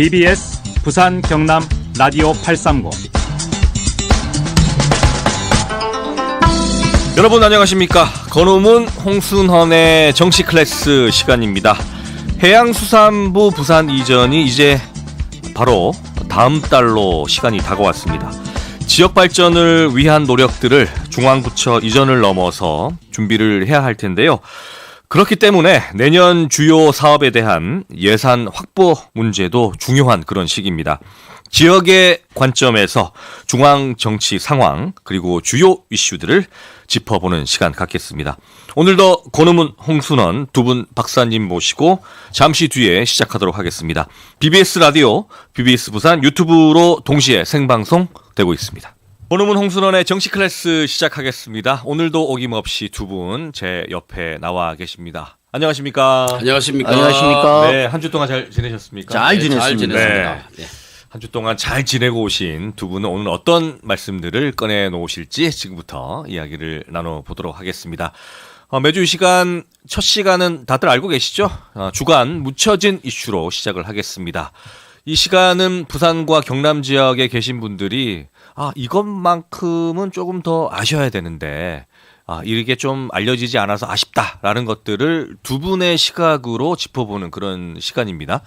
BBS 부산 경남 라디오 830. 여러분 안녕하십니까. 건우문 홍순헌의 정치 클래스 시간입니다. 해양수산부 부산 이전이 이제 바로 다음 달로 시간이 다가왔습니다. 지역 발전을 위한 노력들을 중앙부처 이전을 넘어서 준비를 해야 할 텐데요. 그렇기 때문에 내년 주요 사업에 대한 예산 확보 문제도 중요한 그런 시기입니다. 지역의 관점에서 중앙 정치 상황 그리고 주요 이슈들을 짚어보는 시간 갖겠습니다. 오늘도 권우문, 홍순헌 두 분 박사님 모시고 잠시 뒤에 시작하도록 하겠습니다. BBS 라디오, BBS 부산 유튜브로 동시에 생방송 되고 있습니다. 권우문, 홍순헌의 정치 클래스 시작하겠습니다. 오늘도 어김없이 두 분 제 옆에 나와 계십니다. 안녕하십니까? 안녕하십니까? 안녕하십니까? 네, 한 주 동안 잘 지내셨습니까? 잘 지냈습니다. 잘 지냈습니다. 네. 한 주 동안 잘 지내고 오신 두 분은 오늘 어떤 말씀들을 꺼내놓으실지 지금부터 이야기를 나눠보도록 하겠습니다. 매주 이 시간, 첫 시간은 다들 알고 계시죠? 주간 묻혀진 이슈로 시작을 하겠습니다. 이 시간은 부산과 경남 지역에 계신 분들이 이것만큼은 조금 더 아셔야 되는데 이게 좀 알려지지 않아서 아쉽다라는 것들을 두 분의 시각으로 짚어보는 그런 시간입니다.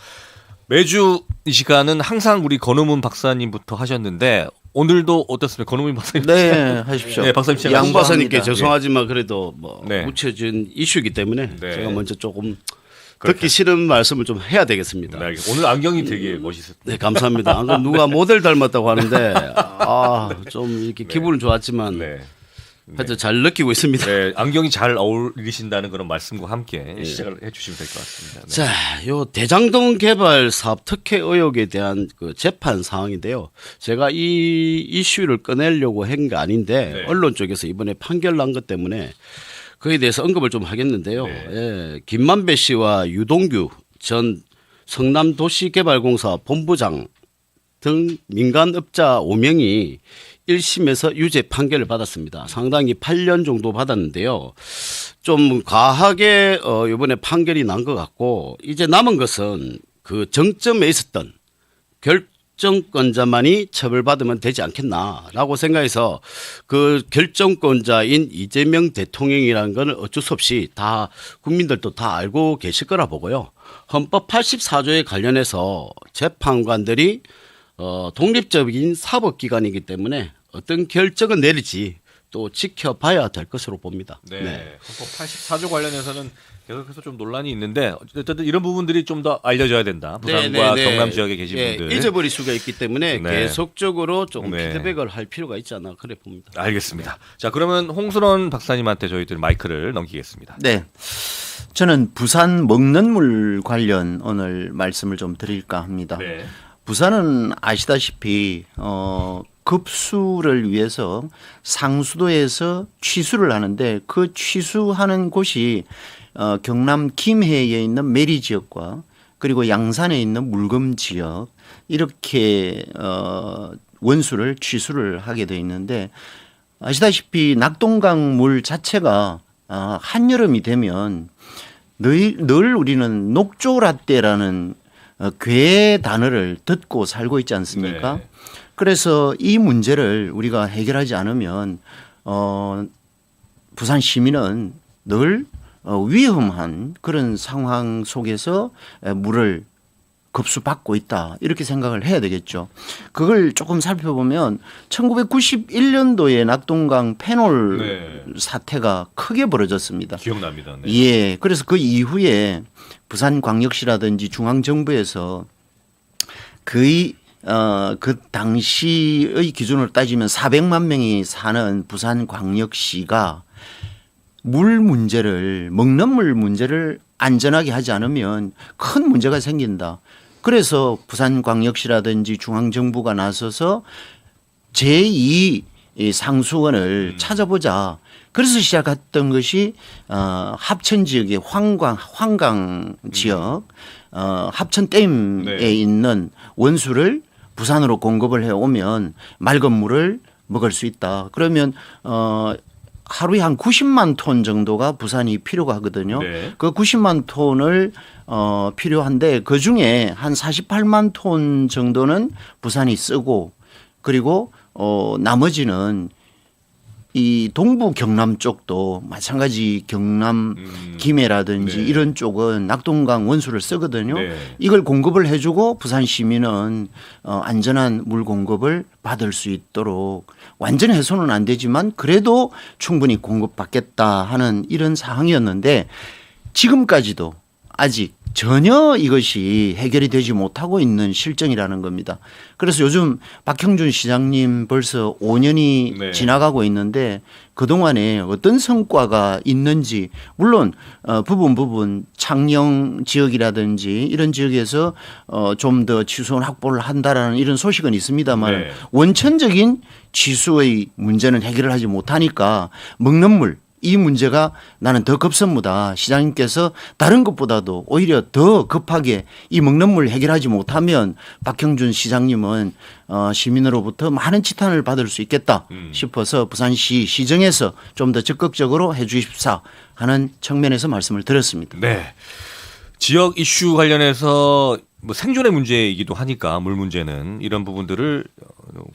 매주 이 시간은 항상 우리 권우문 박사님부터 하셨는데 오늘도 어떻습니까? 권우문 박사님. 네, 하십시오. 네, 박사님 시작. 양 박사님께 양보합니다. 죄송하지만 그래도 네. 묻혀진 이슈이기 때문에 네. 제가 먼저 조금 듣기 싫은 말씀을 좀 해야 되겠습니다. 네, 오늘 안경이 되게 멋있었어요. 네, 감사합니다. 안 그래도 누가 모델 닮았다고 하는데 좀 이렇게 기분은 좋았지만 네. 하여튼 잘 느끼고 있습니다. 네, 안경이 잘 어울리신다는 그런 말씀과 함께 시작을 해주시면 될 것 같습니다. 네. 자, 요 대장동 개발 사업 특혜 의혹에 대한 그 재판 사항인데요. 제가 이 이슈를 꺼내려고 한 게 아닌데 네. 언론 쪽에서 이번에 판결 난 것 때문에 그에 대해서 언급을 좀 하겠는데요. 네. 예, 김만배 씨와 유동규 전 성남도시개발공사 본부장 등 민간업자 5명이 1심에서 유죄 판결을 받았습니다. 상당히 8년 정도 받았는데요. 좀 과하게 이번에 판결이 난 것 같고 이제 남은 것은 그 정점에 있었던 결정권자만이 처벌받으면 되지 않겠나라고 생각해서 그 결정권자인 이재명 대통령이라는 건 어쩔 수 없이 다 국민들도 다 알고 계실 거라 보고요. 헌법 84조에 관련해서 재판관들이 독립적인 사법기관이기 때문에 어떤 결정을 내릴지 또 지켜봐야 될 것으로 봅니다. 네. 네. 헌법 84조 관련해서는 계속해서 좀 논란이 있는데 어쨌든 이런 부분들이 좀 더 알려져야 된다. 부산과 경남 지역에 계신 분들. 잊어버릴 수가 있기 때문에 네. 계속적으로 조금 네. 피드백을 할 필요가 있지 않나 그래 봅니다. 알겠습니다. 자, 그러면 홍순헌 박사님한테 저희들 마이크를 넘기겠습니다. 네. 저는 부산 먹는 물 관련 오늘 말씀을 좀 드릴까 합니다. 네. 부산은 아시다시피 급수를 위해서 상수도에서 취수를 하는데 그 취수하는 곳이 경남 김해에 있는 메리 지역과 그리고 양산에 있는 물금 지역 이렇게 원수를 취수를 하게 돼 있는데 아시다시피 낙동강 물 자체가 한여름이 되면 늘 우리는 녹조라떼라는 괴 단어를 듣고 살고 있지 않습니까? 네. 그래서 이 문제를 우리가 해결하지 않으면 부산 시민은 늘 위험한 그런 상황 속에서 물을 급수받고 있다 이렇게 생각을 해야 되겠죠. 그걸 조금 살펴보면 1991년도에 낙동강 페놀 네. 사태가 크게 벌어졌습니다. 기억납니다. 네. 예, 그래서 그 이후에 부산광역시라든지 중앙정부에서 거의 그 당시의 기준으로 따지면 400만 명이 사는 부산광역시가 물 문제를 먹는 물 문제를 안전하게 하지 않으면 큰 문제가 생긴다. 그래서 부산광역시라든지 중앙정부가 나서서 제2 상수원을 찾아보자. 그래서 시작했던 것이 합천 지역의 황강 지역 합천댐에 네. 있는 원수를 부산으로 공급을 해오면 맑은 물을 먹을 수 있다. 그러면 하루에 한 90만 톤 정도가 부산이 필요가 하거든요. 네. 그 90만 톤을 필요한데 그 중에 한 48만 톤 정도는 부산이 쓰고 그리고 나머지는 이 동부 경남 쪽도 마찬가지 경남 김해라든지 네. 이런 쪽은 낙동강 원수를 쓰거든요. 네. 이걸 공급을 해주고 부산 시민은 안전한 물 공급을 받을 수 있도록 완전 해소는 안 되지만 그래도 충분히 공급받겠다 하는 이런 사항이었는데 지금까지도 아직 전혀 이것이 해결이 되지 못하고 있는 실정이라는 겁니다. 그래서 요즘 박형준 시장님 벌써 5년이 네. 지나가고 있는데 그동안에 어떤 성과가 있는지 물론 부분 창녕 지역이라든지 이런 지역에서 좀 더 취수원 확보를 한다라는 이런 소식은 있습니다만 네. 원천적인 취수의 문제는 해결을 하지 못하니까 먹는 물 이 문제가 나는 더 급선무다. 시장님께서 다른 것보다도 오히려 더 급하게 이 먹는 물 해결하지 못하면 박형준 시장님은 시민으로부터 많은 지탄을 받을 수 있겠다 싶어서 부산시 시정에서 좀 더 적극적으로 해 주십사 하는 측면에서 말씀을 드렸습니다. 네. 지역 이슈 관련해서 뭐 생존의 문제이기도 하니까 물 문제는 이런 부분들을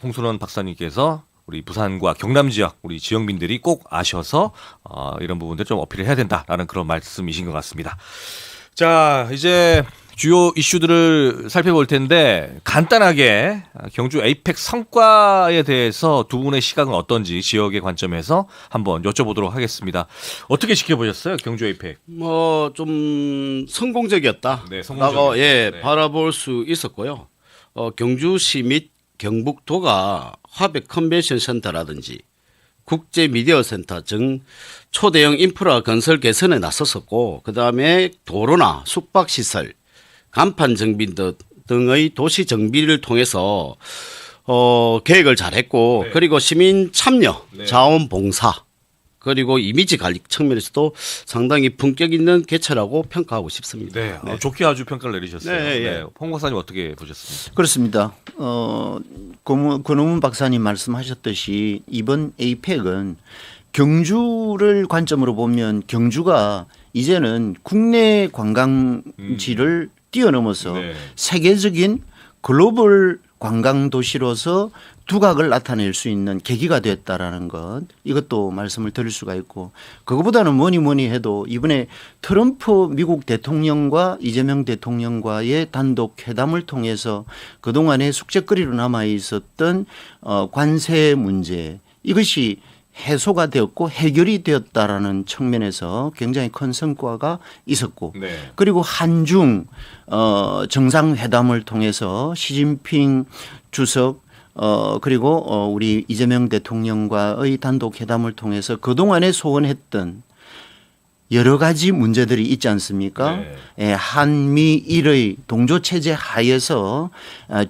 홍순원 박사님께서 우리 부산과 경남 지역 우리 지역민들이 꼭 아셔서 이런 부분들 좀 어필을 해야 된다라는 그런 말씀이신 것 같습니다. 자, 이제 주요 이슈들을 살펴볼 텐데 간단하게 경주 에이펙 성과에 대해서 두 분의 시각은 어떤지 지역의 관점에서 한번 여쭤보도록 하겠습니다. 어떻게 지켜보셨어요, 경주 에이펙? 뭐 좀 성공적이었다. 네, 라고 예, 네. 바라볼 수 있었고요. 경주시 및 경북도가 화백 컨벤션 센터라든지 국제 미디어 센터 등 초대형 인프라 건설 개선에 나섰었고 그다음에 도로나 숙박 시설, 간판 정비 등의 도시 정비를 통해서 계획을 잘했고 네. 그리고 시민 참여, 네. 자원봉사 그리고 이미지 관리 측면에서도 상당히 품격 있는 개최라고 평가하고 싶습니다. 네, 좋게 아주 평가를 내리셨어요. 네, 예. 홍 박사님 어떻게 보셨습니까? 그렇습니다. 권호문 박사님 말씀하셨듯이 이번 에이펙은 경주를 관점으로 보면 경주가 이제는 국내 관광지를 뛰어넘어서 네. 세계적인 글로벌 관광 도시로서 두각을 나타낼 수 있는 계기가 됐다라는 것 이것도 말씀을 드릴 수가 있고 그거보다는 뭐니 해도 이번에 트럼프 미국 대통령과 이재명 대통령과의 단독 회담을 통해서 그동안에 숙제거리로 남아 있었던 관세 문제 이것이 해소가 되었고 해결이 되었다라는 측면에서 굉장히 큰 성과가 있었고 네. 그리고 한중 정상회담을 통해서 시진핑 주석 그리고 우리 이재명 대통령과의 단독 회담을 통해서 그동안에 소원했던 여러 가지 문제들이 있지 않습니까? 네. 예, 한미일의 동조체제 하에서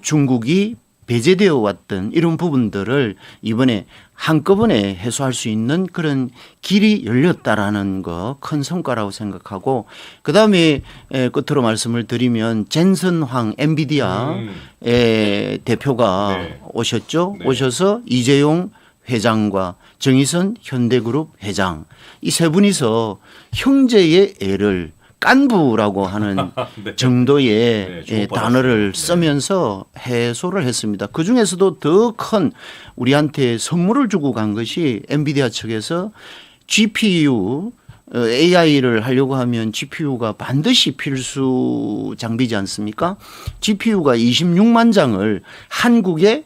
중국이 배제되어 왔던 이런 부분들을 이번에 한꺼번에 해소할 수 있는 그런 길이 열렸다라는 거 큰 성과라고 생각하고 그다음에 끝으로 말씀을 드리면 젠슨 황 엔비디아의 대표가 네. 오셨죠. 네. 오셔서 이재용 회장과 정의선 현대그룹 회장 이 세 분이서 형제의 애를 깐부라고 하는 네. 정도의 네, 주목받았습니다. 단어를 네. 쓰면서 해소를 했습니다. 그 중에서도 더 큰 우리한테 선물을 주고 간 것이 엔비디아 측에서 GPU AI를 하려고 하면 GPU가 반드시 필수 장비지 않습니까? GPU가 26만 장을 한국에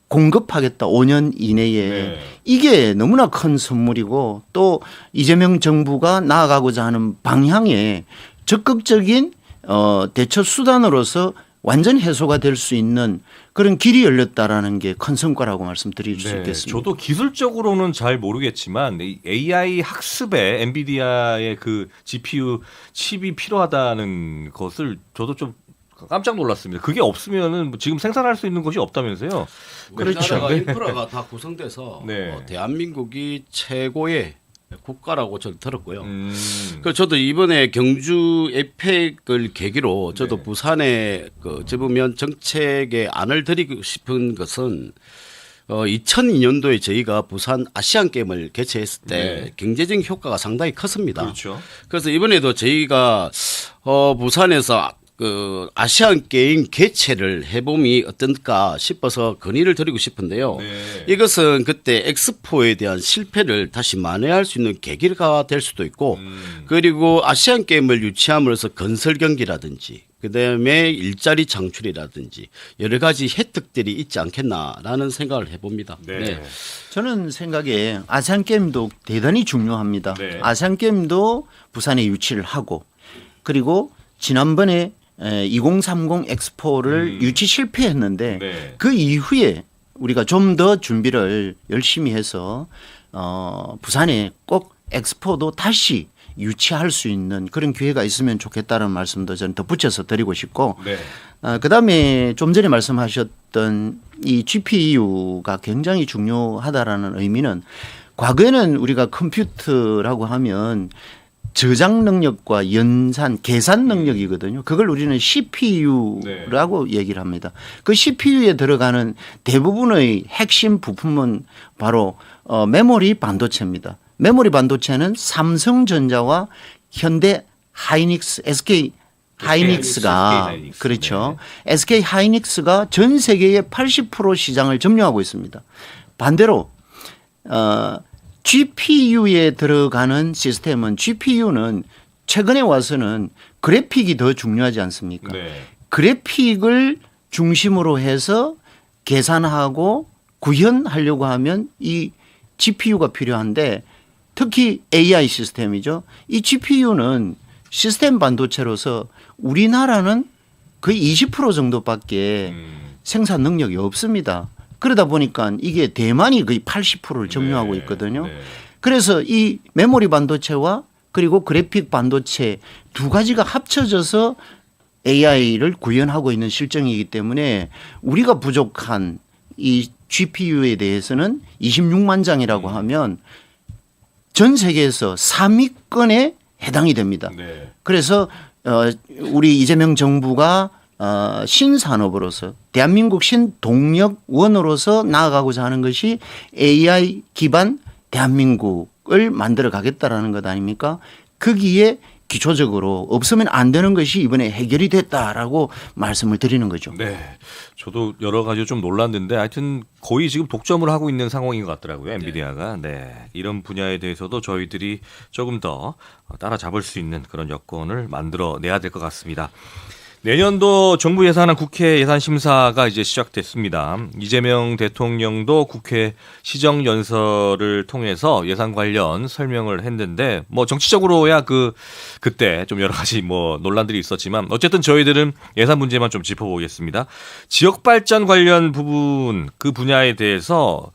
공급하겠다 5년 이내에 네. 이게 너무나 큰 선물이고 또 이재명 정부가 나아가고자 하는 방향에 적극적인 대처 수단으로서 완전 해소가 될 수 있는 그런 길이 열렸다라는 게 큰 성과라고 말씀드릴 수 있겠습니다. 저도 기술적으로는 잘 모르겠지만 이 AI 학습에 엔비디아의 그 GPU 칩이 필요하다는 것을 저도 좀 깜짝 놀랐습니다. 그게 없으면은 지금 생산할 수 있는 것이 없다면서요? 우리나라가 그렇죠. 인프라가 다 구성돼서 네. 대한민국이 최고의 국가라고 저는 들었고요. 음. 그 저도 이번에 경주 에이펙을 계기로 저도 네. 부산에 그 접으면 정책에 안을 드리고 싶은 것은 2002년도에 저희가 부산 아시안 게임을 개최했을 때 네. 경제적 효과가 상당히 컸습니다. 그렇죠. 그래서 이번에도 저희가 부산에서 그 아시안 게임 개최를 해봄이 어떨까 싶어서 건의를 드리고 싶은데요. 네. 이것은 그때 엑스포에 대한 실패를 다시 만회할 수 있는 계기가 될 수도 있고, 그리고 아시안 게임을 유치함으로써 건설 경기라든지, 그다음에 일자리 창출이라든지 여러 가지 혜택들이 있지 않겠나라는 생각을 해봅니다. 네. 저는 생각에 아시안 게임도 대단히 중요합니다. 네. 아시안 게임도 부산에 유치를 하고 그리고 지난번에 2030 엑스포를 유치 실패했는데 네. 그 이후에 우리가 좀 더 준비를 열심히 해서 부산에 꼭 엑스포도 다시 유치할 수 있는 그런 기회가 있으면 좋겠다는 말씀도 저는 덧붙여서 드리고 싶고 네. 그다음에 좀 전에 말씀하셨던 이 GPU가 굉장히 중요하다라는 의미는 과거에는 우리가 컴퓨터라고 하면 저장 능력과 연산, 계산 능력이거든요. 그걸 우리는 CPU라고 얘기를 합니다. 그 CPU에 들어가는 대부분의 핵심 부품은 바로 메모리 반도체입니다. 메모리 반도체는 삼성전자와 현대 하이닉스, SK 하이닉스가 하이닉스. 그렇죠. SK 하이닉스가 전 세계의 80% 시장을 점유하고 있습니다. 반대로 GPU에 들어가는 시스템은 GPU는 최근에 와서는 그래픽이 더 중요하지 않습니까? 네. 그래픽을 중심으로 해서 계산하고 구현하려고 하면 이 GPU가 필요한데 특히 AI 시스템이죠. 이 GPU는 시스템 반도체로서 우리나라는 거의 20% 정도밖에 생산 능력이 없습니다. 그러다 보니까 이게 대만이 거의 80%를 점유하고 네. 있거든요. 네. 그래서 이 메모리 반도체와 그리고 그래픽 반도체 두 가지가 합쳐져서 AI를 구현하고 있는 실정이기 때문에 우리가 부족한 이 GPU에 대해서는 26만 장이라고 하면 전 세계에서 3위권에 해당이 됩니다. 네. 그래서 우리 이재명 정부가 신산업으로서 대한민국 신동력원으로서 나아가고자 하는 것이 AI 기반 대한민국을 만들어 가겠다라는 것 아닙니까? 거기에 기초적으로 없으면 안 되는 것이 이번에 해결이 됐다라고 말씀을 드리는 거죠. 네. 저도 여러 가지 좀 놀랐는데 하여튼 거의 지금 독점을 하고 있는 상황인 것 같더라고요. 엔비디아가. 네. 이런 분야에 대해서도 저희들이 조금 더 따라잡을 수 있는 그런 여건을 만들어 내야 될 것 같습니다. 내년도 정부 예산안 국회 예산 심사가 이제 시작됐습니다. 이재명 대통령도 국회 시정 연설을 통해서 예산 관련 설명을 했는데 뭐 정치적으로야 그때 좀 여러 가지 뭐 논란들이 있었지만 어쨌든 저희들은 예산 문제만 좀 짚어보겠습니다. 지역 발전 관련 부분 그 분야에 대해서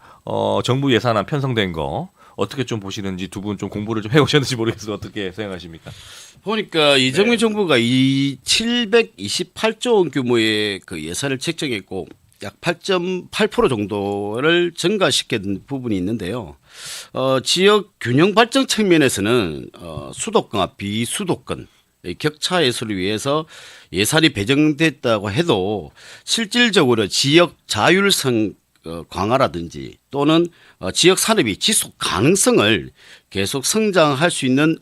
정부 예산안 편성된 거 어떻게 좀 보시는지 두 분 좀 공부를 좀 해오셨는지 모르겠어요. 어떻게 생각하십니까? 보니까 이정민 정부가 728조 원 규모의 그 예산을 책정했고 약 8.8% 정도를 증가시킨 부분이 있는데요. 지역 균형 발전 측면에서는 수도권과 비수도권 격차 해소를 위해서 예산이 배정됐다고 해도 실질적으로 지역 자율성 강화라든지 또는 지역 산업이 지속 가능성을 계속 성장할 수 있는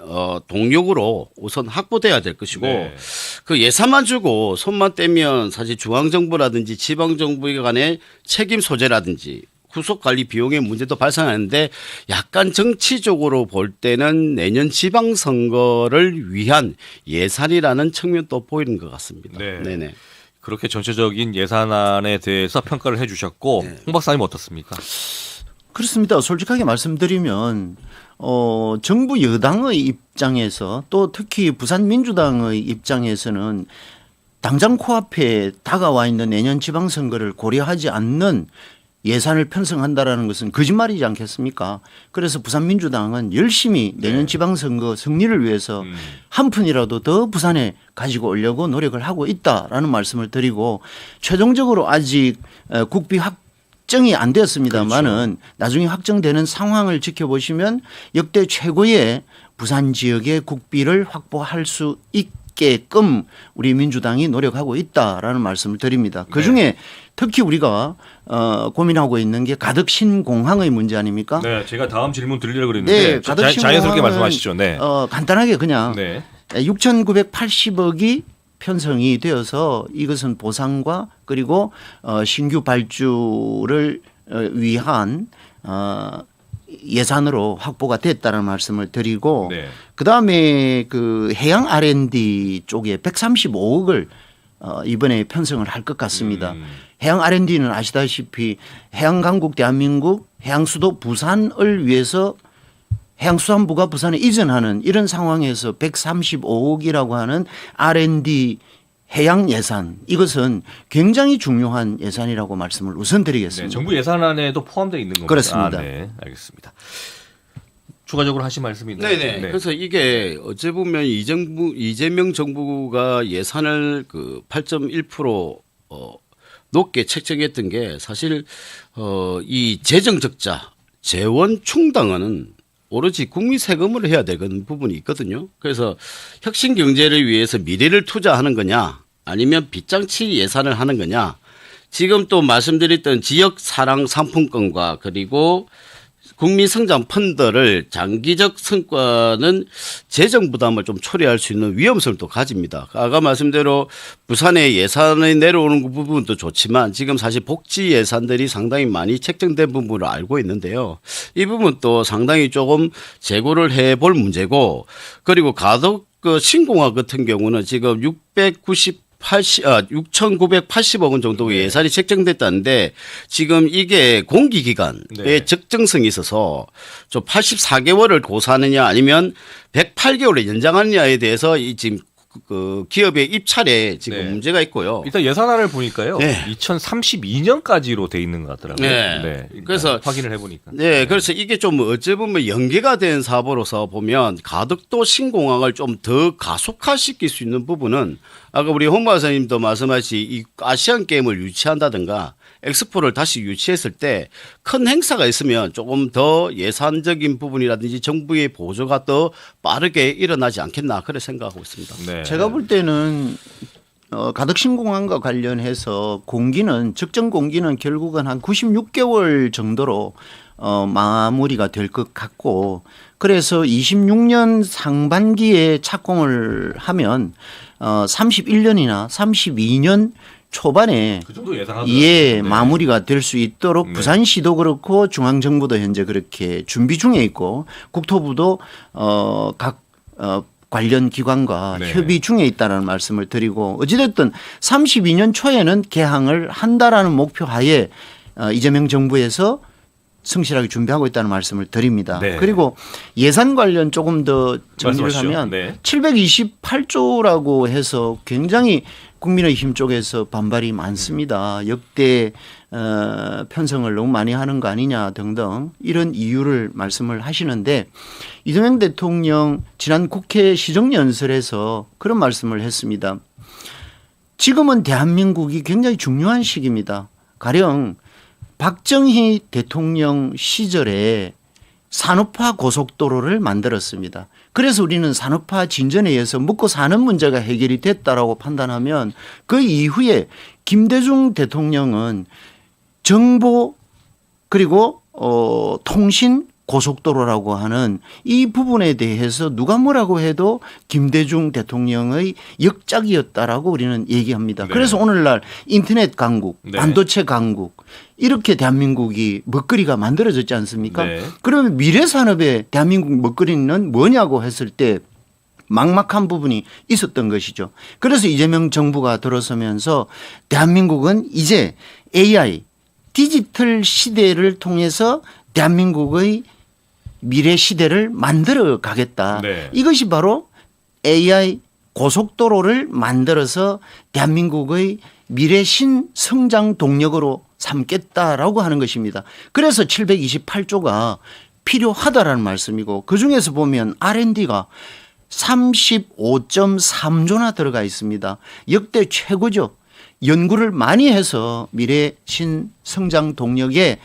동력으로 우선 확보돼야 될 것이고 네. 그 예산만 주고 손만 떼면 사실 중앙정부라든지 지방정부 간의 책임 소재라든지 후속 관리 비용의 문제도 발생하는데 약간 정치적으로 볼 때는 내년 지방선거를 위한 예산이라는 측면도 보이는 것 같습니다. 네. 네네. 그렇게 전체적인 예산안에 대해서 평가를 해주셨고 홍 박사님 어떻습니까? 그렇습니다. 솔직하게 말씀드리면 정부 여당의 입장에서 또 특히 부산 민주당의 입장에서는 당장 코앞에 다가와 있는 내년 지방선거를 고려하지 않는 예산을 편성한다라는 것은 거짓말이지 않겠습니까? 그래서 부산 민주당은 열심히 내년 지방선거 승리를 위해서 한 푼이라도 더 부산에 가지고 오려고 노력을 하고 있다라는 말씀을 드리고 최종적으로 아직 국비 확정이 안 되었습니다만은 나중에 확정되는 상황을 지켜보시면 역대 최고의 부산 지역의 국비를 확보할 수 있게 있게끔 우리 민주당이 노력하고 있다라는 말씀을 드립니다. 그중에 특히 우리가 고민하고 있는 게 가덕신공항의 문제 아닙니까? 네, 제가 다음 질문 드리려고 그랬는데 네, 가덕신공항은 자연스럽게 말씀하시죠. 네. 간단하게 그냥 네. 6,980억이 편성이 되어서 이것은 보상과 그리고 신규 발주를 위한 예산으로 확보가 됐다는 말씀을 드리고 네. 그다음에 그 해양 R&D 쪽에 135억을 이번에 편성을 할 것 같습니다. 해양 R&D는 아시다시피 해양강국 대한민국 해양수도 부산을 위해서 해양수산부가 부산에 이전하는 이런 상황에서 135억이라고 하는 R&D 해양 예산 이것은 굉장히 중요한 예산이라고 말씀을 우선 드리겠습니다. 네, 정부 예산안에도 포함되어 있는 겁니다. 그렇습니다. 네, 알겠습니다. 추가적으로 하신 말씀이 있나요? 네네. 그래서 이게 어찌 보면 이재명 정부가 예산을 그 8.1% 높게 책정했던 게 사실 이 재정 적자, 재원 충당은 오로지 국민 세금으로 해야 되는 부분이 있거든요. 그래서 혁신 경제를 위해서 미래를 투자하는 거냐 아니면 빚장치 예산을 하는 거냐 지금 또 말씀드렸던 지역 사랑 상품권과 그리고 국민 성장 펀드를 장기적 성과는 재정 부담을 좀 초래할 수 있는 위험성을 또 가집니다. 아까 말씀대로 부산의 예산이 내려오는 부분도 좋지만 지금 사실 복지 예산들이 상당히 많이 책정된 부분으로 알고 있는데요. 이 부분도 상당히 조금 재고를 해볼 문제고 그리고 가덕 신공항 같은 경우는 지금 6,980억 원 정도 예산이 책정됐다는데 지금 이게 공기기간의 적정성이 있어서 좀 84개월을 고사하느냐 아니면 108개월을 연장하느냐에 대해서 이 지금 그 기업의 입찰에 지금 문제가 있고요. 일단 예산안을 보니까요. 네. 2032년까지로 돼 있는 것 같더라고요. 네. 그래서 확인을 해보니까. 네, 그래서 이게 좀 어찌 보면 연계가 된 사업으로서 보면 가덕도 신공항을 좀 더 가속화시킬 수 있는 부분은 아까 우리 홍 박사님도 말씀하신 이 아시안 게임을 유치한다든가 엑스포를 다시 유치했을 때 큰 행사가 있으면 조금 더 예산적인 부분이라든지 정부의 보조가 더 빠르게 일어나지 않겠나 그렇게 생각하고 있습니다. 네. 제가 볼 때는 가덕신공항과 관련해서 공기는 적정 공기는 결국은 한 96개월 정도로 마무리가 될 것 같고 그래서 26년 상반기에 착공을 하면 31년이나 32년 초반에 그 정도 예상하더라고요. 예, 마무리가 될 수 있도록 부산시도 그렇고 중앙정부도 현재 그렇게 준비 중에 있고 국토부도 각 관련 기관과 협의 중에 있다는 말씀을 드리고 어찌됐든 32년 초에는 개항을 한다라는 목표 하에 이재명 정부에서 성실하게 준비하고 있다는 말씀을 드립니다. 네. 그리고 예산 관련 조금 더 정리를 하면 728조라고 해서 굉장히 국민의힘 쪽에서 반발이 많습니다. 역대 편성을 너무 많이 하는 거 아니냐 등등 이런 이유를 말씀을 하시는데 이재명 대통령 지난 국회 시정연설에서 그런 말씀을 했습니다. 지금은 대한민국이 굉장히 중요한 시기입니다. 가령 박정희 대통령 시절에 산업화 고속도로를 만들었습니다. 그래서 우리는 산업화 진전에 의해서 먹고 사는 문제가 해결이 됐다라고 판단하면 그 이후에 김대중 대통령은 정보 그리고 통신 고속도로라고 하는 이 부분에 대해서 누가 뭐라고 해도 김대중 대통령의 역작이었다라고 우리는 얘기합니다. 네. 그래서 오늘날 인터넷 강국, 반도체 강국 이렇게 대한민국이 먹거리가 만들어졌지 않습니까? 네. 그러면 미래 산업의 대한민국 먹거리는 뭐냐고 했을 때 막막한 부분이 있었던 것이죠. 그래서 이재명 정부가 들어서면서 대한민국은 이제 AI 디지털 시대를 통해서 대한민국의 미래 시대를 만들어 가겠다. 네. 이것이 바로 AI 고속도로를 만들어서 대한민국의 미래 신성장 동력으로 삼겠다라고 하는 것입니다. 그래서 728조가 필요하다라는 말씀이고 그중에서 보면 R&D가 35.3조나 들어가 있습니다. 역대 최고죠. 연구를 많이 해서 미래 신성장 동력에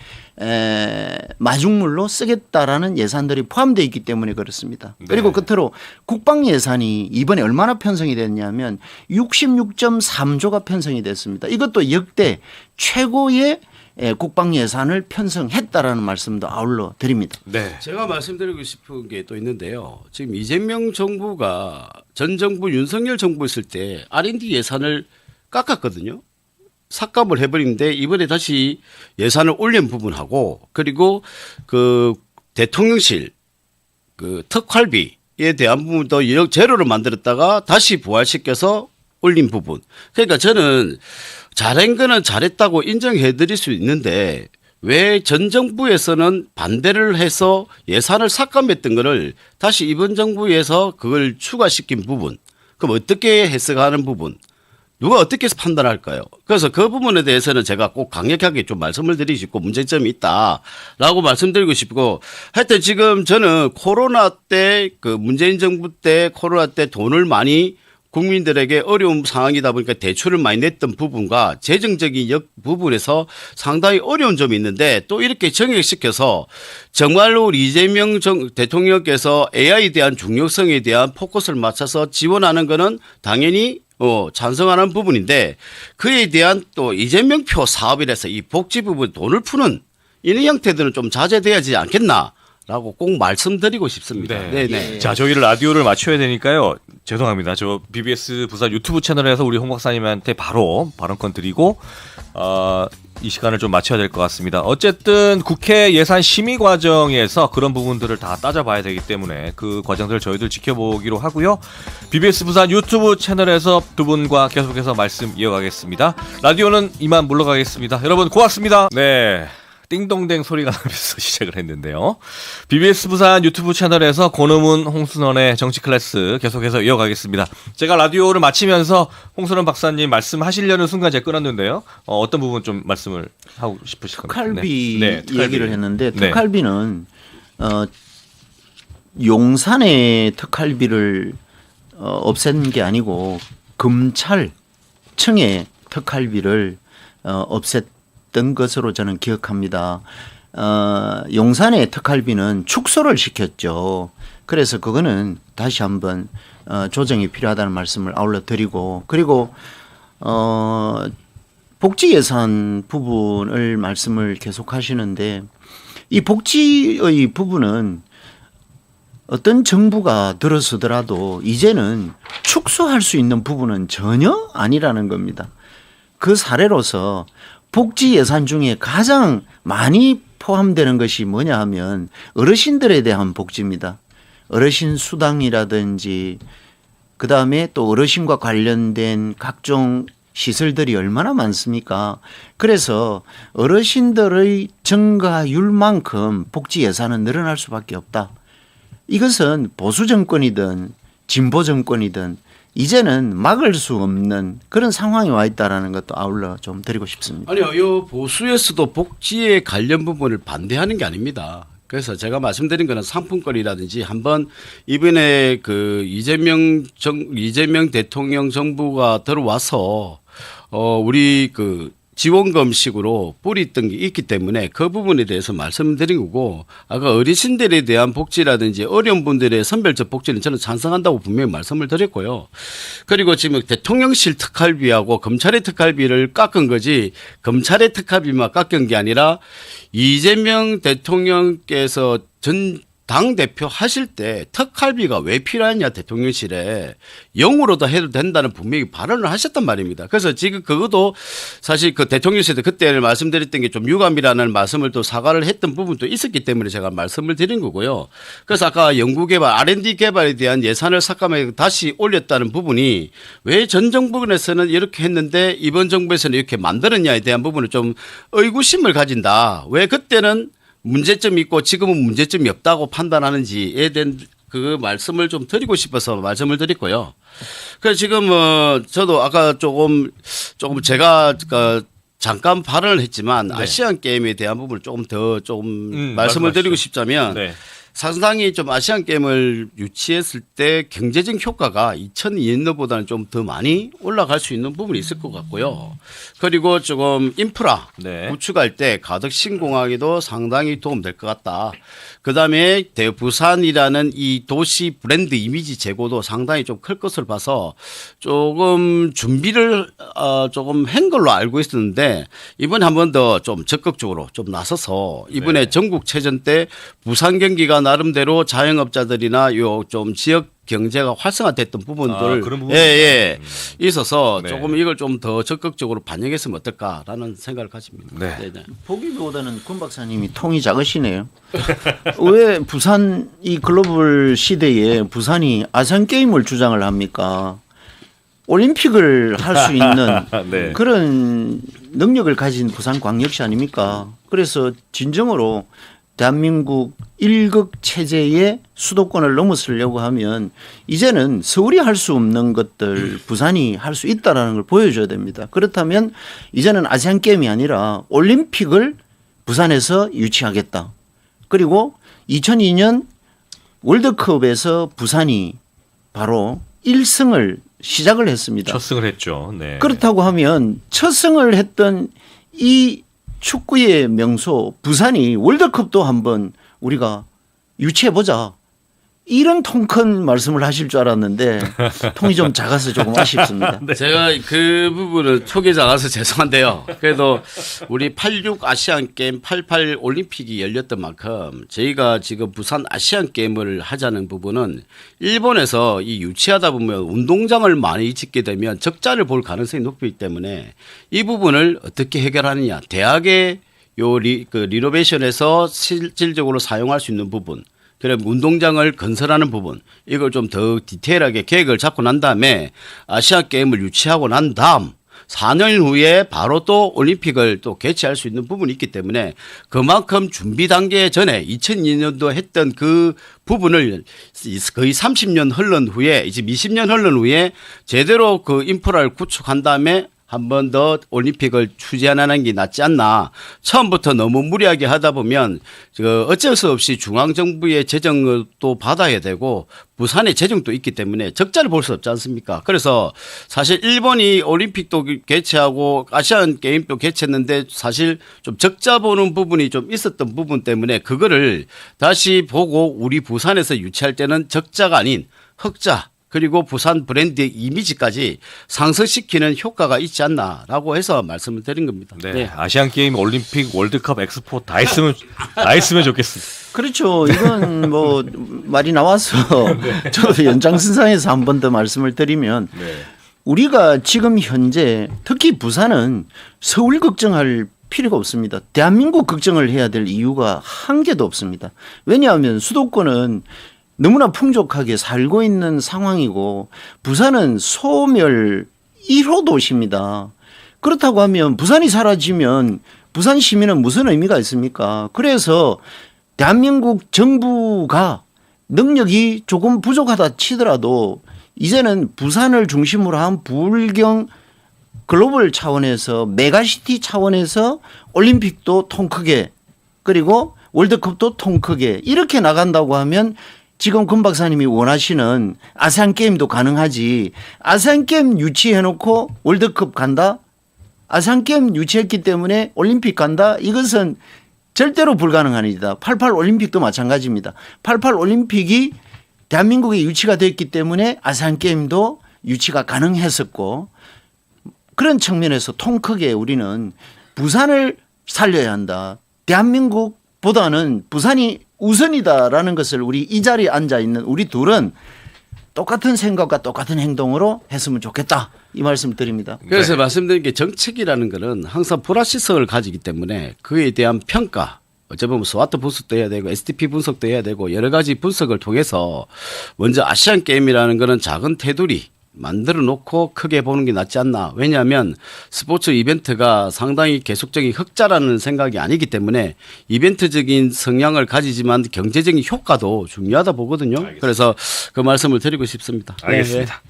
마중물로 쓰겠다라는 예산들이 포함되어 있기 때문에 그렇습니다. 네. 그리고 끝으로 국방 예산이 이번에 얼마나 편성이 됐냐면 66.3조가 편성이 됐습니다. 이것도 역대 최고의 국방 예산을 편성했다라는 말씀도 아울러 드립니다. 네. 제가 말씀드리고 싶은 게 또 있는데요. 지금 이재명 정부가 전 정부 윤석열 정부 있을 때 R&D 예산을 깎았거든요. 삭감을 해버리는데 이번에 다시 예산을 올린 부분하고 그리고 그 대통령실 그 특활비에 대한 부분도 제로를 만들었다가 다시 부활시켜서 올린 부분. 그러니까 저는 잘한 거는 잘했다고 인정해 드릴 수 있는데 왜 전 정부에서는 반대를 해서 예산을 삭감했던 거를 다시 이번 정부에서 그걸 추가시킨 부분. 그럼 어떻게 해석하는 부분. 누가 어떻게 해서 판단할까요? 그래서 그 부분에 대해서는 제가 꼭 강력하게 좀 말씀을 드리고 싶고 문제점이 있다라고 말씀드리고 싶고 하여튼 지금 저는 코로나 때 그 문재인 정부 때 코로나 때 돈을 많이 국민들에게 어려운 상황이다 보니까 대출을 많이 냈던 부분과 재정적인 부분에서 상당히 어려운 점이 있는데 또 이렇게 정액시켜서 정말로 우리 이재명 대통령께서 AI에 대한 중요성에 대한 포커스를 맞춰서 지원하는 거는 당연히 찬성하는 부분인데 그에 대한 또 이재명표 사업이라서 이 복지 부분 돈을 푸는 이런 형태들은 좀 자제돼야지 않겠나라고 꼭 말씀드리고 싶습니다. 네. 네네. 자, 저희를 라디오를 맞춰야 되니까요. 죄송합니다. 저 BBS 부산 유튜브 채널에서 우리 홍 박사님한테 바로 발언권 드리고 이 시간을 좀 맞춰야 될 것 같습니다. 어쨌든 국회 예산 심의 과정에서 그런 부분들을 다 따져봐야 되기 때문에 그 과정들을 저희들 지켜보기로 하고요. BBS 부산 유튜브 채널에서 두 분과 계속해서 말씀 이어가겠습니다. 라디오는 이만 물러가겠습니다. 여러분 고맙습니다. 네. 띵동댕 소리가 나면서 시작을 했는데요. BBS 부산 유튜브 채널에서 권오문 홍순원의 정치 클래스 계속해서 이어가겠습니다. 제가 라디오를 마치면서 홍순원 박사님 말씀하시려는 순간 제가 끊었는데요. 어떤 부분 좀 말씀을 하고 싶으실 겁니까? 특활비 특활비. 얘기를 했는데 네. 특활비는 용산의 특활비를 없앤 게 아니고 검찰청의 특활비를 없앴던 것으로 저는 기억합니다. 용산의 특활비는 축소를 시켰죠. 그래서 그거는 다시 한번 조정이 필요하다는 말씀을 아울러 드리고 그리고 복지 예산 부분을 말씀을 계속 하시는데 이 복지의 부분은 어떤 정부가 들어서더라도 이제는 축소할 수 있는 부분은 전혀 아니라는 겁니다. 그 사례로서 복지 예산 중에 가장 많이 포함되는 것이 뭐냐 하면 어르신들에 대한 복지입니다. 어르신 수당이라든지 그다음에 또 어르신과 관련된 각종 시설들이 얼마나 많습니까? 그래서 어르신들의 증가율만큼 복지 예산은 늘어날 수밖에 없다. 이것은 보수 정권이든 진보 정권이든 이제는 막을 수 없는 그런 상황이 와 있다라는 것도 아울러 좀 드리고 싶습니다. 아니요, 이 보수에서도 복지에 관련 부분을 반대하는 게 아닙니다. 그래서 제가 말씀드린 거는 상품권이라든지 한번 이번에 그 이재명 대통령 정부가 들어와서 우리 그 지원금식으로 뿌리던 게 있기 때문에 그 부분에 대해서 말씀드린 거고 아까 어르신들에 대한 복지라든지 어려운 분들의 선별적 복지는 저는 찬성한다고 분명히 말씀을 드렸고요. 그리고 지금 대통령실 특활비하고 검찰의 특활비를 깎은 거지 검찰의 특활비만 깎은 게 아니라 이재명 대통령께서 전 당대표 하실 때 특활비가 왜 필요하냐 대통령실에 0으로도 해도 된다는 분명히 발언을 하셨단 말입니다. 그래서 지금 그것도 사실 그 대통령실에 그때 말씀드렸던 게 좀 유감이라는 말씀을 또 사과를 했던 부분도 있었기 때문에 제가 말씀을 드린 거고요. 그래서 아까 연구개발 R&D 개발에 대한 예산을 삭감해 다시 올렸다는 부분이 왜 전 정부에서는 이렇게 했는데 이번 정부에서는 이렇게 만들었냐에 대한 부분을 좀 의구심을 가진다. 왜 그때는 문제점이 있고 지금은 문제점이 없다고 판단하는지에 대한 그 말씀을 좀 드리고 싶어서 말씀을 드렸고요. 그래서 지금 저도 아까 조금 제가 잠깐 발언을 했지만 네. 아시안 게임에 대한 부분을 조금 더 말씀을 드리고 싶자면 네. 상당히 좀 아시안 게임을 유치했을 때 경제적 효과가 2002년도보다는 좀 더 많이 올라갈 수 있는 부분이 있을 것 같고요. 그리고 조금 인프라 네. 구축할 때 가덕 신공항에도 상당히 도움될 것 같다. 그다음에 대부산이라는 이 도시 브랜드 이미지 제고도 상당히 좀 클 것을 봐서 조금 준비를 조금 한 걸로 알고 있었는데 이번에 한 번 더 좀 적극적으로 좀 나서서 이번에 네. 전국체전 때 부산 경기가 나름대로 자영업자들이나 요 좀 지역 경제가 활성화됐던 부분들 그런 부분이 예, 있어서 네. 조금 이걸 좀 더 적극적으로 반영했으면 어떨까라는 생각을 가집니다. 네. 네. 보기보다는 권 박사님이 통이 작으시네요. 왜 부산 이 글로벌 시대에 부산이 아시안 게임을 주장을 합니까? 올림픽을 할 수 있는 네. 그런 능력을 가진 부산광역시 아닙니까? 그래서 진정으로 대한민국 1급 체제의 수도권을 넘어서려고 하면 이제는 서울이 할 수 없는 것들 부산이 할 수 있다라는 걸 보여줘야 됩니다. 그렇다면 이제는 아시안 게임이 아니라 올림픽을 부산에서 유치하겠다. 그리고 2002년 월드컵에서 부산이 바로 1승을 시작을 했습니다. 첫 승을 했죠. 네. 그렇다고 하면 첫 승을 했던 이 축구의 명소 부산이 월드컵도 한번 우리가 유치해보자. 이런 통 큰 말씀을 하실 줄 알았는데 통이 좀 작아서 조금 아쉽습니다. 제가 그 부분은 촉이 작아서 죄송한데요. 그래도 우리 86 아시안 게임 88 올림픽이 열렸던 만큼 저희가 지금 부산 아시안 게임을 하자는 부분은 일본에서 이 유치하다 보면 운동장을 많이 짓게 되면 적자를 볼 가능성이 높기 때문에 이 부분을 어떻게 해결하느냐. 대학의 리노베이션에서 실질적으로 사용할 수 있는 부분. 그래 운동장을 건설하는 부분 이걸 좀 더 디테일하게 계획을 잡고 난 다음에 아시안 게임을 유치하고 난 다음 4년 후에 바로 또 올림픽을 또 개최할 수 있는 부분이 있기 때문에 그만큼 준비 단계 전에 2002년도 했던 그 부분을 거의 30년 흘른 후에 이제 20년 흘른 후에 제대로 그 인프라를 구축한 다음에 한 번 더 올림픽을 추진하는 게 낫지 않나. 처음부터 너무 무리하게 하다 보면 어쩔 수 없이 중앙정부의 재정을 또 받아야 되고 부산의 재정도 있기 때문에 적자를 볼 수 없지 않습니까? 그래서 사실 일본이 올림픽도 개최하고 아시안 게임도 개최했는데 사실 좀 적자 보는 부분이 좀 있었던 부분 때문에 그거를 다시 보고 우리 부산에서 유치할 때는 적자가 아닌 흑자 그리고 부산 브랜드의 이미지까지 상승시키는 효과가 있지 않나라고 해서 말씀을 드린 겁니다. 네. 아시안 게임, 올림픽, 월드컵, 엑스포 다 했으면 좋겠습니다. 그렇죠. 이건 뭐 말이 나와서 저도 연장선상에서 한 번 더 말씀을 드리면 우리가 지금 현재 특히 부산은 서울 걱정할 필요가 없습니다. 대한민국 걱정을 해야 될 이유가 한 개도 없습니다. 왜냐하면 수도권은 너무나 풍족하게 살고 있는 상황이고 부산은 소멸 1호 도시입니다. 그렇다고 하면 부산이 사라지면 부산 시민은 무슨 의미가 있습니까? 그래서 대한민국 정부가 능력이 조금 부족하다 치더라도 이제는 부산을 중심으로 한 부울경 글로벌 차원에서 메가시티 차원에서 올림픽도 통 크게 그리고 월드컵도 통 크게 이렇게 나간다고 하면 지금 권 박사님이 원하시는 아시안 게임도 가능하지. 아시안 게임 유치해놓고 월드컵 간다? 아시안 게임 유치했기 때문에 올림픽 간다? 이것은 절대로 불가능한 일이다. 88 올림픽도 마찬가지입니다. 88 올림픽이 대한민국에 유치가 됐기 때문에 아시안 게임도 유치가 가능했었고 그런 측면에서 통 크게 우리는 부산을 살려야 한다. 대한민국보다는 부산이 우선이다라는 것을 우리 이 자리에 앉아 있는 우리 둘은 똑같은 생각과 똑같은 행동으로 했으면 좋겠다. 이 말씀 드립니다. 그래서 말씀드린 게 정책이라는 거는 항상 불확실성을 가지기 때문에 그에 대한 평가 어찌 보면 스와트 분석도 해야 되고 SDP 분석도 해야 되고 여러 가지 분석을 통해서 먼저 아시안 게임이라는 거는 작은 테두리 만들어 놓고 크게 보는 게 낫지 않나. 왜냐하면 스포츠 이벤트가 상당히 계속적인 흑자라는 생각이 아니기 때문에 이벤트적인 성향을 가지지만 경제적인 효과도 중요하다 보거든요. 알겠습니다. 그래서 그 말씀을 드리고 싶습니다. 알겠습니다.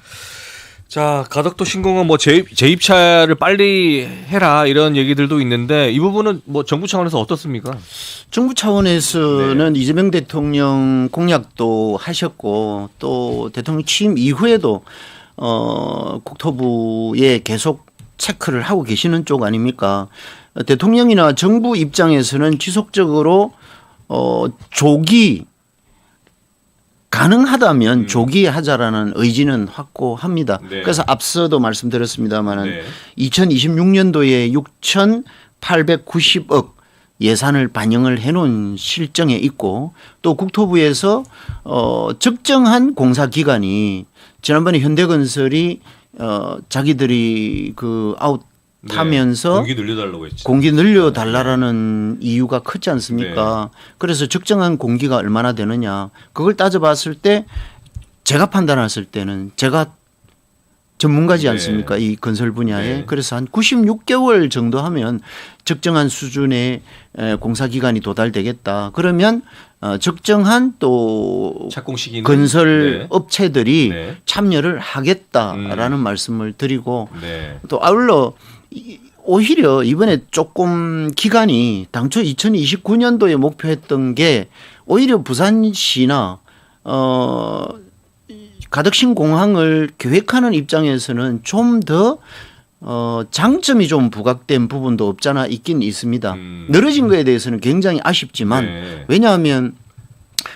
자, 가덕도 신공항 뭐 재입차를 빨리 해라 이런 얘기들도 있는데 이 부분은 뭐 정부 차원에서 어떻습니까? 정부 차원에서는 이재명 대통령 공약도 하셨고 또 대통령 취임 이후에도 국토부에 계속 체크를 하고 계시는 쪽 아닙니까? 대통령이나 정부 입장에서는 지속적으로 조기 가능하다면 조기하자라는 의지는 확고합니다. 네. 그래서 앞서도 말씀드렸습니다마는 네. 2026년도에 6,890억 예산을 반영을 해놓은 실정에 있고 또 국토부에서 적정한 공사 기간이 지난번에 현대건설이 자기들이 그 아웃 타면서 공기 늘려달라고 했죠. 공기 늘려달라는 이유가 크지 않습니까? 그래서 적정한 공기가 얼마나 되느냐 그걸 따져봤을 때 제가 판단했을 때는 제가 전문가지 않습니까? 이 건설 분야에. 그래서 한 96개월 정도 하면 적정한 수준의 공사 기간이 도달되겠다. 그러면 적정한 또 착공 시기는 건설 업체들이 네. 참여를 하겠다라는 말씀을 드리고 네. 또 아울러 오히려 이번에 조금 기간이 당초 2029년도에 목표했던 게 오히려 부산시나 가덕신 공항을 계획하는 입장에서는 좀 더 장점이 좀 부각된 부분도 없잖아 있긴 있습니다. 늘어진 거에 대해서는 굉장히 아쉽지만 네. 왜냐하면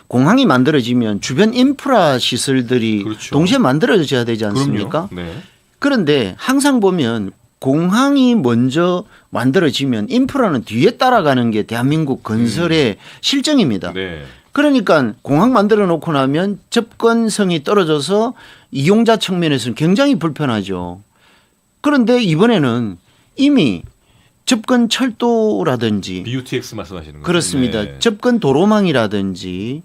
공항이 만들어지면 주변 인프라 시설들이 그렇죠. 동시에 만들어져야 되지 않습니까? 그럼요. 네. 그런데 항상 보면 공항이 먼저 만들어지면 인프라는 뒤에 따라가는 게 대한민국 건설의 실정입니다. 네. 그러니까 공항 만들어 놓고 나면 접근성이 떨어져서 이용자 측면에서는 굉장히 불편하죠. 그런데 이번에는 이미 접근 철도라든지 BUTX 말씀하시는 거죠? 그렇습니다. 네. 접근 도로망이라든지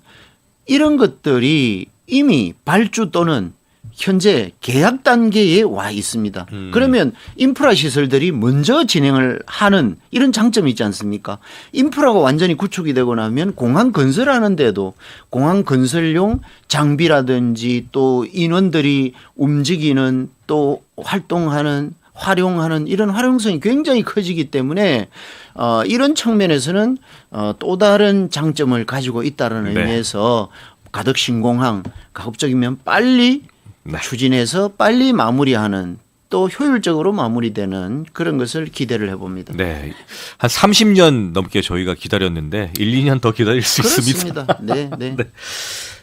이런 것들이 이미 발주 또는 현재 계약 단계에 와 있습니다. 그러면 인프라 시설들이 먼저 진행을 하는 이런 장점이 있지 않습니까? 인프라가 완전히 구축이 되고 나면 공항 건설하는데도 공항 건설용 장비라든지 또 인원들이 움직이는 또 활용하는 이런 활용성이 굉장히 커지기 때문에 이런 측면에서는 또 다른 장점을 가지고 있다는 네. 의미에서 가덕신공항 가급적이면 빨리 네. 추진해서 빨리 마무리하는 또 효율적으로 마무리되는 그런 것을 기대를 해봅니다. 네. 한 30년 넘게 저희가 기다렸는데 1, 2년 더 기다릴 수 있습니다. 그렇습니다. 네, 네. 네.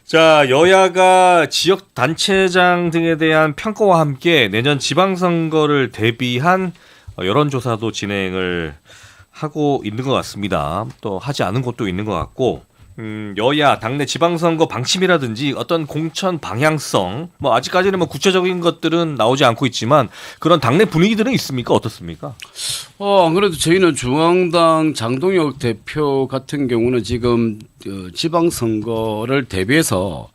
자, 여야가 지역 단체장 등에 대한 평가와 함께 내년 지방선거를 대비한 여론조사도 진행을 하고 있는 것 같습니다. 또 하지 않은 곳도 있는 것 같고 여야 당내 지방선거 방침이라든지 어떤 공천 방향성 뭐 아직까지는 뭐 구체적인 것들은 나오지 않고 있지만 그런 당내 분위기들은 있습니까? 어떻습니까? 그래도 저희는 중앙당 장동혁 대표 같은 경우는 지금 지방선거를 대비해서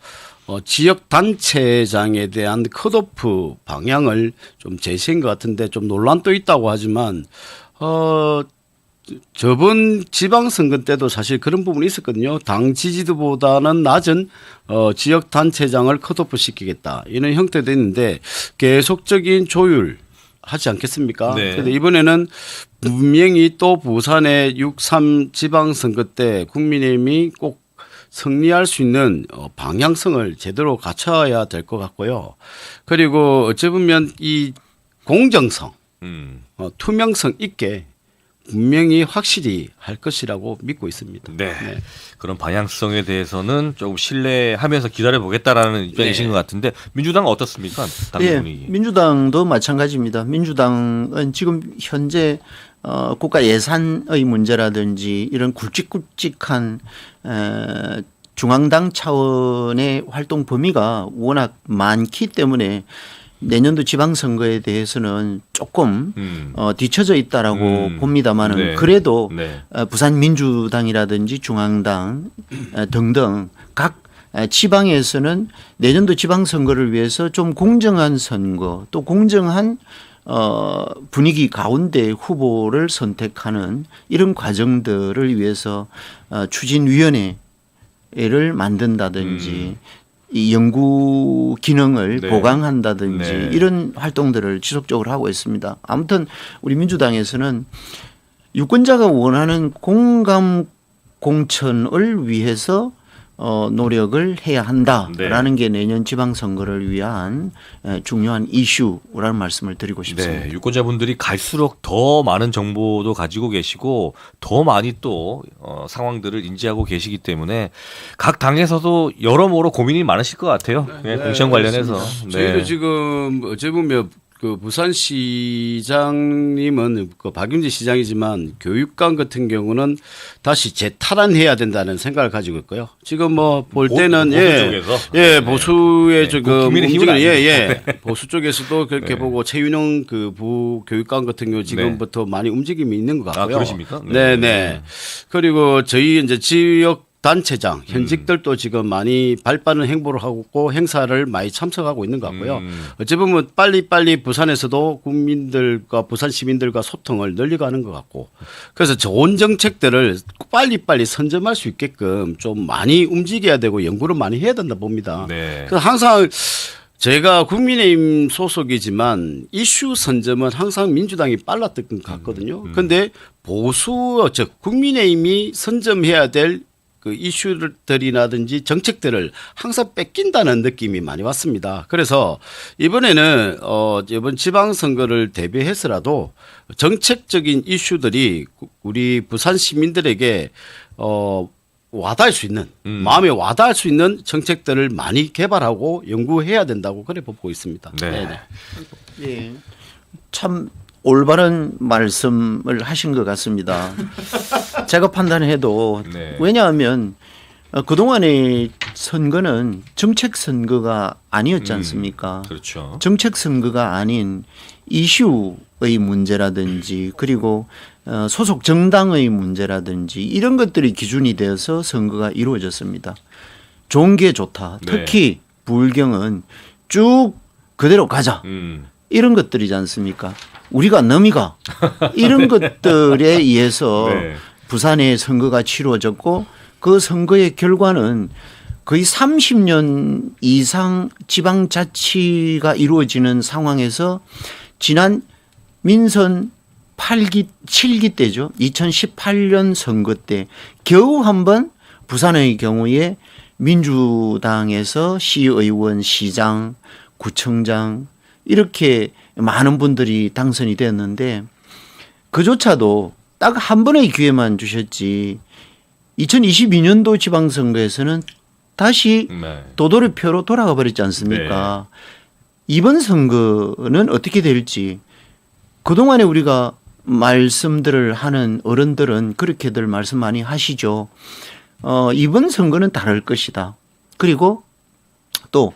지역 단체장에 대한 컷오프 방향을 좀 제시한 것 같은데 좀 논란도 있다고 하지만 저번 지방선거 때도 사실 그런 부분이 있었거든요. 당 지지도보다는 낮은 지역 단체장을 컷오프 시키겠다 이런 형태도 있는데 계속적인 조율 하지 않겠습니까? 네. 그런데 이번에는 분명히 또 부산의 6.3 지방선거 때 국민의힘이 꼭 승리할 수 있는 방향성을 제대로 갖춰야 될 것 같고요. 그리고 어찌 보면 이 공정성, 투명성 있게 분명히 확실히 할 것이라고 믿고 있습니다. 네. 그런 방향성에 대해서는 조금 신뢰하면서 기다려보겠다라는 입장이신 네. 것 같은데 민주당은 어떻습니까? 예, 당분이. 민주당도 마찬가지입니다. 민주당은 지금 현재 국가 예산의 문제라든지 이런 굵직굵직한 중앙당 차원의 활동 범위가 워낙 많기 때문에 내년도 지방선거에 대해서는 조금 뒤처져 있다라고 봅니다만은 네. 그래도 네. 부산 민주당이라든지 중앙당 등등 각 지방에서는 내년도 지방선거를 위해서 좀 공정한 선거 또 공정한 분위기 가운데 후보를 선택하는 이런 과정들을 위해서 추진위원회를 만든다든지 이 연구 기능을 네. 보강한다든지 네. 이런 활동들을 지속적으로 하고 있습니다. 아무튼 우리 민주당에서는 유권자가 원하는 공감 공천을 위해서 노력을 해야 한다라는 게 내년 지방선거를 위한 중요한 이슈라는 말씀을 드리고 싶습니다. 네, 유권자분들이 갈수록 더 많은 정보도 가지고 계시고 더 많이 또 상황들을 인지하고 계시기 때문에 각 당에서도 여러모로 고민이 많으실 것 같아요. 네, 공천 관련해서. 저희도 지금 어제 보면 그 부산시장님은 그 박윤지 시장이지만 교육감 같은 경우는 다시 재탈환해야 된다는 생각을 가지고 있고요. 지금 뭐 볼 때는 보수의 지금 국민의힘은 움직이는 보수 쪽에서도 그렇게 네. 보고 최윤영 그 부교육감 같은 경우 지금부터 많이 움직임이 있는 것 같고요. 그러십니까? 네. 그리고 저희 이제 지역 단체장 현직들도 지금 많이 발빠른 행보를 하고 행사를 많이 참석하고 있는 것 같고요. 어찌 보면 빨리빨리 부산에서도 국민들과 부산 시민들과 소통을 늘려가는 것 같고 그래서 좋은 정책들을 빨리빨리 선점할 수 있게끔 좀 많이 움직여야 되고 연구를 많이 해야 된다 봅니다. 네. 그래서 항상 제가 국민의힘 소속이지만 이슈 선점은 항상 민주당이 빨랐던 것 같거든요. 그런데 보수 즉 국민의힘이 선점해야 될 그 이슈들이라든지 정책들을 항상 뺏긴다는 느낌이 많이 왔습니다. 그래서 이번에는 이번 지방선거를 대비해서라도 정책적인 이슈들이 우리 부산 시민들에게 와닿을 수 있는 마음에 와닿을 수 있는 정책들을 많이 개발하고 연구해야 된다고 그래 보고 있습니다. 네. 예, 참 올바른 말씀을 하신 것 같습니다. 제가 판단해도 네. 왜냐하면 그동안의 선거는 정책 선거가 아니었지 않습니까? 그렇죠. 정책 선거가 아닌 이슈의 문제라든지 그리고 소속 정당의 문제라든지 이런 것들이 기준이 되어서 선거가 이루어졌습니다. 좋은 게 좋다. 네. 특히 부울경은 쭉 그대로 가자. 이런 것들이지 않습니까? 우리가 넘이가 이런 것들에 의해서 네. 부산의 선거가 치루어졌고 그 선거의 결과는 거의 30년 이상 지방자치가 이루어지는 상황에서 지난 민선 8기, 7기 때죠. 2018년 선거 때 겨우 한번 부산의 경우에 민주당에서 시의원, 시장, 구청장 이렇게 많은 분들이 당선이 됐는데 그조차도 딱 한 번의 기회만 주셨지 2022년도 지방선거에서는 다시 도돌이표로 돌아가 버렸지 않습니까? 이번 선거는 어떻게 될지 그동안에 우리가 말씀들을 하는 어른들은 그렇게들 말씀 많이 하시죠. 이번 선거는 다를 것이다. 그리고 또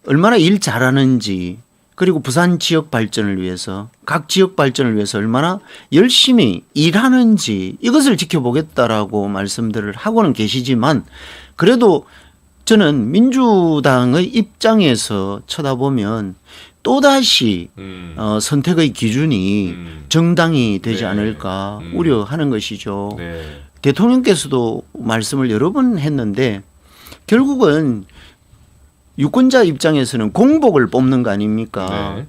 얼마나 일 잘하는지 그리고 부산 지역 발전을 위해서 각 지역 발전을 위해서 얼마나 열심히 일하는지 이것을 지켜보겠다라고 말씀들을 하고는 계시지만 그래도 저는 민주당의 입장에서 쳐다보면 또다시 선택의 기준이 정당이 되지 않을까 우려하는 것이죠. 네. 대통령께서도 말씀을 여러 번 했는데 결국은 유권자 입장에서는 공복을 뽑는 거 아닙니까? 네.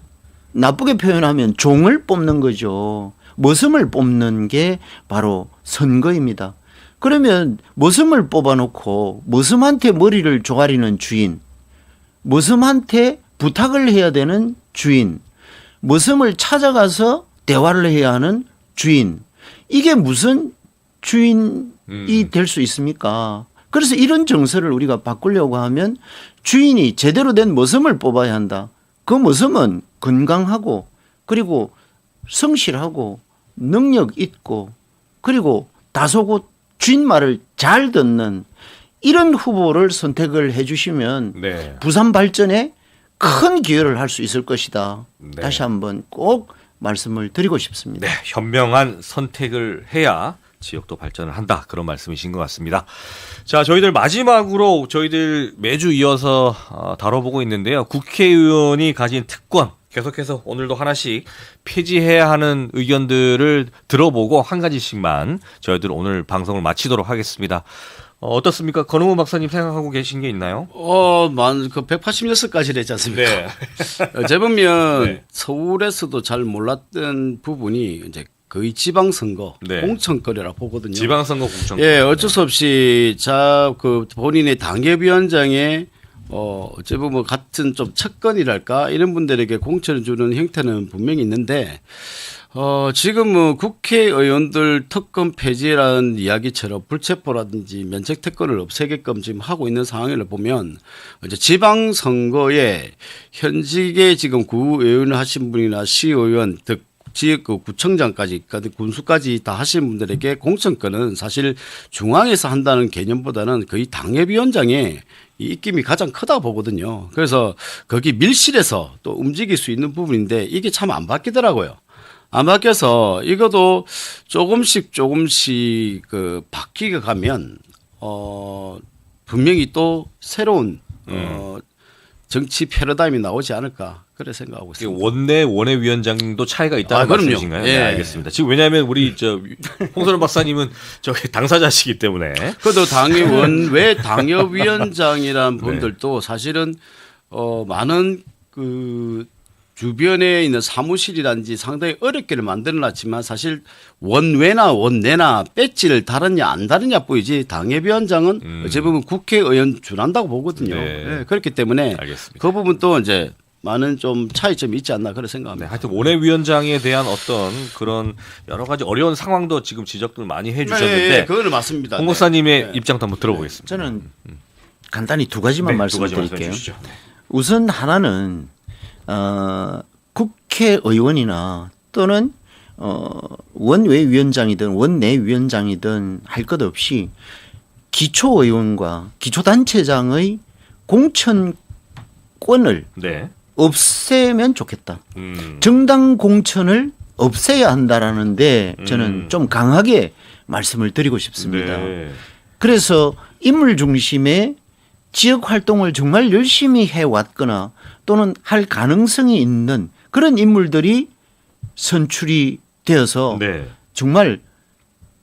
나쁘게 표현하면 종을 뽑는 거죠. 머슴을 뽑는 게 바로 선거입니다. 그러면 머슴을 뽑아놓고 머슴한테 머리를 조아리는 주인, 머슴한테 부탁을 해야 되는 주인, 머슴을 찾아가서 대화를 해야 하는 주인, 이게 무슨 주인이 될 수 있습니까? 그래서 이런 정서를 우리가 바꾸려고 하면 주인이 제대로 된 머슴을 뽑아야 한다. 그 머슴은 건강하고 그리고 성실하고 능력 있고 그리고 다소곳 주인 말을 잘 듣는 이런 후보를 선택을 해 주시면 네. 부산 발전에 큰 기여를 할 수 있을 것이다. 네. 다시 한번 꼭 말씀을 드리고 싶습니다. 네, 현명한 선택을 해야 지역도 발전을 한다. 그런 말씀이신 것 같습니다. 자, 저희들 마지막으로 저희들 매주 이어서 다뤄보고 있는데요. 국회의원이 가진 특권 계속해서 오늘도 하나씩 폐지해야 하는 의견들을 들어보고 한 가지씩만 저희들 오늘 방송을 마치도록 하겠습니다. 어떻습니까? 건우문 박사님 생각하고 계신 게 있나요? 그 180녀석까지 되지 않습니까? 네. 어제 보면 네. 서울에서도 잘 몰랐던 부분이 이제 거의 지방선거 네. 공천거리라 보거든요. 지방선거 공천. 예, 어쩔 수 없이 그 본인의 당협위원장의 어째 보면 같은 좀 측근이랄까 이런 분들에게 공천을 주는 형태는 분명히 있는데 지금 뭐 국회의원들 특권 폐지라는 이야기처럼 불체포라든지 면책 특권을 없애게끔 지금 하고 있는 상황을 보면 이제 지방선거에 현직에 지금 구의원을 하신 분이나 시의원 지역 그 구청장까지 군수까지 다 하신 분들에게 공천권은 사실 중앙에서 한다는 개념보다는 거의 당협위원장의 이 입김이 가장 크다 보거든요. 그래서 거기 밀실에서 또 움직일 수 있는 부분인데 이게 참 안 바뀌더라고요. 안 바뀌어서 이것도 조금씩 그 바뀌게 가면 분명히 또 새로운 정치 패러다임이 나오지 않을까 그래 생각하고 있습니다. 원내위원장도 차이가 있다는 그럼요. 말씀이신가요? 예. 네, 알겠습니다. 지금 왜냐하면 우리 홍선호 박사님은 저기 당사자시기 때문에 그래도 왜 당협위원장이란 분들도 사실은 많은 그 주변에 있는 사무실이라든지 상당히 어렵게를 만들어놨지만 사실 원내나 배지를 다르냐 안 다르냐 보이지 당협위원장은 어찌 보면 국회의원 준한다고 보거든요. 네. 네, 그렇기 때문에 알겠습니다. 그 부분도 이제 많은 좀 차이점이 있지 않나 그런 네, 생각합니다. 하여튼 원내위원장에 대한 어떤 그런 여러 가지 어려운 상황도 지금 지적들 많이 해주셨는데 네, 그거는 맞습니다. 홍 박사님의 네. 입장도 한번 들어보겠습니다. 저는 간단히 두 가지만 네, 말씀을 두 가지 드릴게요. 말씀해 주시죠. 네. 우선 하나는 국회의원이나 또는 원외위원장이든 원내위원장이든 할 것 없이 기초의원과 기초단체장의 공천권을 네. 없애면 좋겠다. 음. 정당 공천을 없애야 한다라는데 저는 좀 강하게 말씀을 드리고 싶습니다. 네. 그래서 인물 중심의 지역 활동을 정말 열심히 해왔거나 또는 할 가능성이 있는 그런 인물들이 선출이 되어서 네. 정말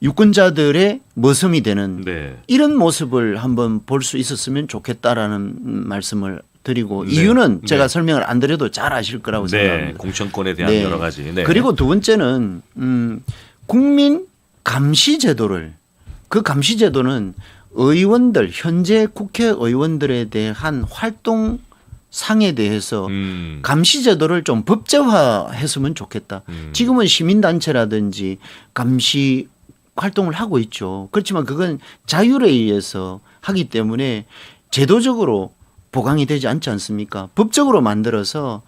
유권자들의 모섬이 되는 네. 이런 모습을 한번 볼 수 있었으면 좋겠다라는 말씀을 드리고 네. 이유는 제가 네. 설명을 안 드려도 잘 아실 거라고 네. 생각합니다. 공천권에 대한 네. 여러 가지. 네. 그리고 두 번째는 국민 감시 제도를 그 감시 제도는 의원들 현재 국회의원들에 대한 활동 상에 대해서 감시 제도를 좀 법제화했으면 좋겠다. 지금은 시민단체라든지 감시 활동을 하고 있죠. 그렇지만 그건 자율에 의해서 하기 때문에 제도적으로 보강이 되지 않지 않습니까? 법적으로 만들어서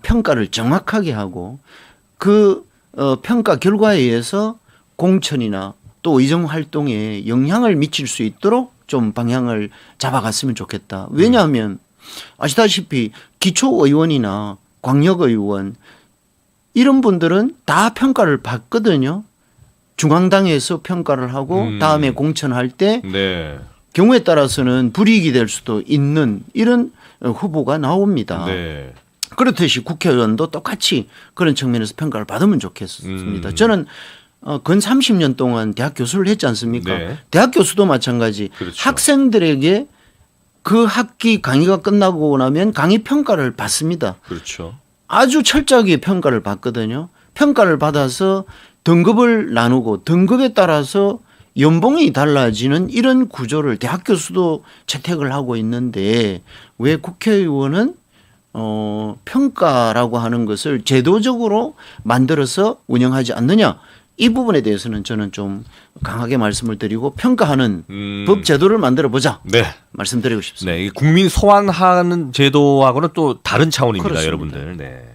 평가를 정확하게 하고 그 평가 결과에 의해서 공천이나 또 의정 활동에 영향을 미칠 수 있도록 좀 방향을 잡아갔으면 좋겠다. 왜냐하면 아시다시피 기초의원이나 광역의원 이런 분들은 다 평가를 받거든요. 중앙당에서 평가를 하고 다음에 공천할 때 네. 경우에 따라서는 불이익이 될 수도 있는 이런 후보가 나옵니다. 네. 그렇듯이 국회의원도 똑같이 그런 측면에서 평가를 받으면 좋겠습니다. 저는 근 30년 동안 대학 교수를 했지 않습니까? 네. 대학 교수도 마찬가지. 그렇죠. 학생들에게 그 학기 강의가 끝나고 나면 강의 평가를 받습니다. 그렇죠. 아주 철저하게 평가를 받거든요. 평가를 받아서 등급을 나누고 등급에 따라서 연봉이 달라지는 이런 구조를 대학 교수도 채택을 하고 있는데 왜 국회의원은 평가라고 하는 것을 제도적으로 만들어서 운영하지 않느냐. 이 부분에 대해서는 저는 좀 강하게 말씀을 드리고 평가하는 법 제도를 만들어 보자. 네. 말씀드리고 싶습니다. 네. 이 국민 소환하는 제도하고는 또 다른 차원입니다, 그렇습니다. 여러분들. 네.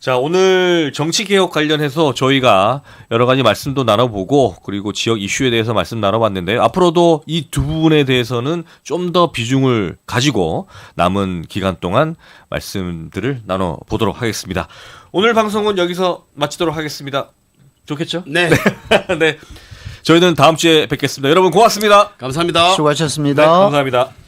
자, 오늘 정치 개혁 관련해서 저희가 여러 가지 말씀도 나눠보고 그리고 지역 이슈에 대해서 말씀 나눠봤는데요. 앞으로도 이 두 부분에 대해서는 좀 더 비중을 가지고 남은 기간 동안 말씀들을 나눠보도록 하겠습니다. 오늘 방송은 여기서 마치도록 하겠습니다. 좋겠죠? 네. 네. 저희는 다음 주에 뵙겠습니다. 여러분 고맙습니다. 감사합니다. 수고하셨습니다. 네, 감사합니다.